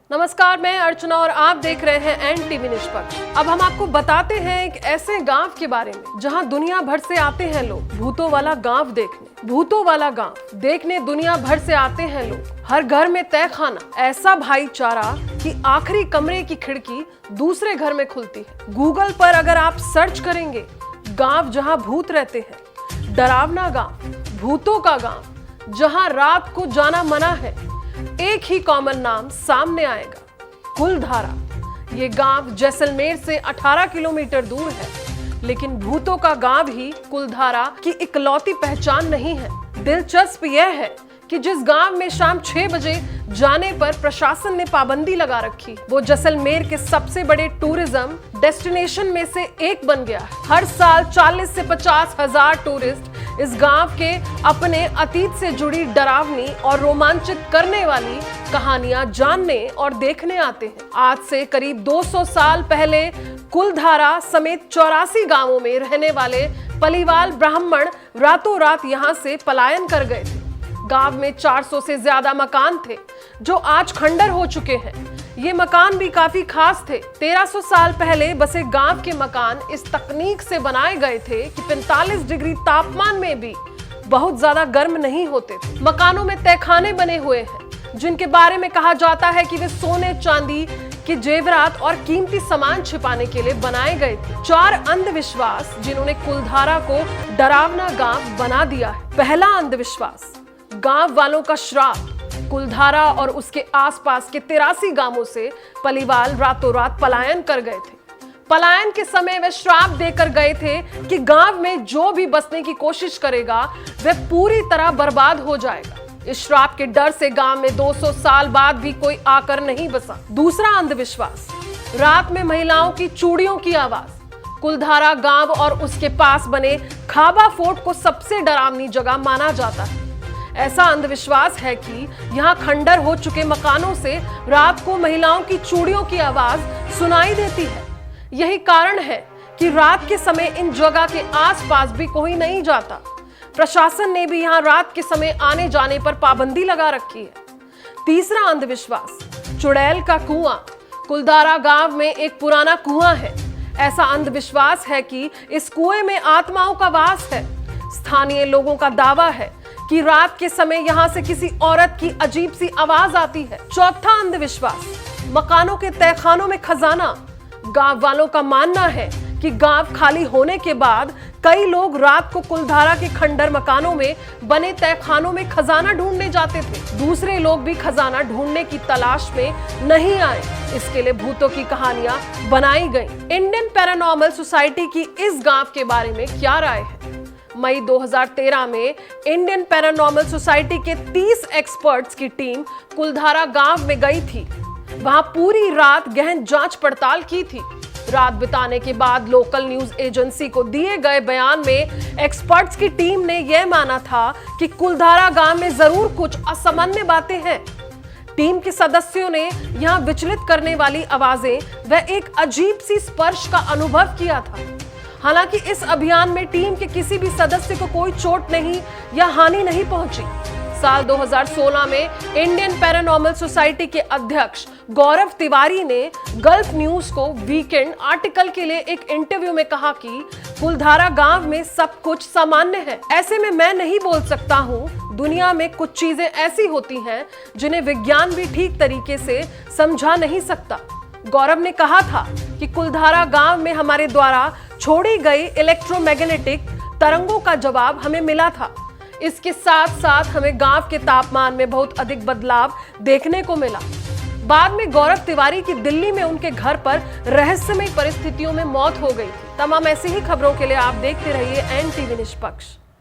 नमस्कार, मैं अर्चना और आप देख रहे हैं एनटीवी निष्पक्ष। अब हम आपको बताते हैं एक ऐसे गांव के बारे में जहां दुनिया भर से आते हैं लोग भूतों वाला गांव देखने। भूतों वाला गांव देखने दुनिया भर से आते हैं लोग। हर घर में तय खाना, ऐसा भाईचारा कि आखिरी कमरे की खिड़की दूसरे घर में खुलती है। गूगल पर अगर आप सर्च करेंगे गांव जहां भूत रहते हैं, डरावना गांव, भूतों का गांव, जहां रात को जाना मना है, एक ही कॉमन नाम सामने आएगा, कुलधारा। ये गांव जैसलमेर से 18 किलोमीटर दूर है, लेकिन भूतों का गांव ही कुलधारा की इकलौती पहचान नहीं है। दिलचस्प यह है कि जिस गांव में शाम 6 बजे जाने पर प्रशासन ने पाबंदी लगा रखी, वो जैसलमेर के सबसे बड़े टूरिज्म डेस्टिनेशन में से एक बन गया है। हर साल 40 से 50 हजार टूरिस्ट इस गांव के अपने अतीत से जुड़ी डरावनी और रोमांचित करने वाली कहानियां जानने और देखने आते हैं। आज से करीब 200 साल पहले कुलधारा समेत 84 गांवों में रहने वाले पलीवाल ब्राह्मण रातों रात यहां से पलायन कर गए थे। गांव में 400 से ज्यादा मकान थे जो आज खंडर हो चुके हैं। ये मकान भी काफी खास थे। 1300 साल पहले बसे गांव के मकान इस तकनीक से बनाए गए थे कि 45 डिग्री तापमान में भी बहुत ज्यादा गर्म नहीं होते थे। मकानों में तहखाने बने हुए हैं जिनके बारे में कहा जाता है कि वे सोने चांदी के जेवरात और कीमती सामान छिपाने के लिए बनाए गए थे। 4 अंधविश्वास जिन्होंने कुलधारा को डरावना गांव बना दिया है। पहला अंधविश्वास, गांव वालों का श्राप। कुलधारा और उसके आसपास के 83 गांवों से पलीवाल रातों रात पलायन कर गए थे। पलायन के समय वे श्राप देकर गए थे कि गांव में जो भी बसने की कोशिश करेगा वह पूरी तरह बर्बाद हो जाएगा। इस श्राप के डर से गांव में 200 साल बाद भी कोई आकर नहीं बसा। दूसरा अंधविश्वास, रात में महिलाओं की चूड़ियों की आवाज। कुलधारा गांव और उसके पास बने खाबा फोर्ट को सबसे डरावनी जगह माना जाता है। ऐसा अंधविश्वास है कि यहाँ खंडर हो चुके मकानों से रात को महिलाओं की चूड़ियों की आवाज सुनाई देती है। यही कारण है कि रात के समय इन जगह के आसपास भी कोई नहीं जाता। प्रशासन ने भी यहाँ रात के समय आने जाने पर पाबंदी लगा रखी है। तीसरा अंधविश्वास, चुड़ैल का कुआं। कुलधारा गांव में एक पुराना कुआं है। ऐसा अंधविश्वास है कि इस कुएं में आत्माओं का वास है। स्थानीय लोगों का दावा है कि रात के समय यहां से किसी औरत की अजीब सी आवाज आती है। चौथा अंधविश्वास, मकानों के तहखानों में खजाना। गांव वालों का मानना है कि गांव खाली होने के बाद कई लोग रात को कुलधारा के खंडर मकानों में बने तहखानों में खजाना ढूंढने जाते थे। दूसरे लोग भी खजाना ढूंढने की तलाश में नहीं आए। इसके लिए भूतों की कहानियां बनाई गई। इंडियन पैरानॉर्मल सोसाइटी की इस गांव के बारे में क्या राय है? मई 2013 में इंडियन पैरानॉर्मल सोसाइटी के 30 एक्सपर्ट्स की टीम कुलधारा गांव में गई थी। वहां पूरी रात गहन जांच पड़ताल की थी। रात बिताने के बाद लोकल न्यूज एजेंसी को दिए गए बयान में एक्सपर्ट्स की टीम ने यह माना था कि कुलधारा गांव में जरूर कुछ असामान्य बातें हैं। टीम के सदस्यों ने यहां विचलित करने वाली आवाजें व एक अजीब सी स्पर्श का अनुभव किया था। हालांकि इस अभियान में टीम के किसी भी सदस्य को कोई चोट नहीं या हानि नहीं पहुंची। साल 2016 में इंडियन पैरानॉर्मल सोसाइटी के अध्यक्ष गौरव तिवारी ने गल्फ न्यूज को वीकेंड आर्टिकल के लिए एक इंटरव्यू में कहा कि कुलधारा गांव में सब कुछ सामान्य है। ऐसे में मैं नहीं बोल सकता हूं। दुनिया में कुछ चीजें ऐसी होती हैं जिन्हें विज्ञान भी ठीक तरीके से समझा नहीं सकता। गौरव ने कहा था कि कुलधारा गांव में हमारे द्वारा छोड़ी गई इलेक्ट्रोमैग्नेटिक तरंगों का जवाब हमें मिला था। इसके साथ साथ हमें गांव के तापमान में बहुत अधिक बदलाव देखने को मिला। बाद में गौरव तिवारी की दिल्ली में उनके घर पर रहस्यमय परिस्थितियों में मौत हो गई थी। तमाम ऐसी ही खबरों के लिए आप देखते रहिए एनटीवी निष्पक्ष।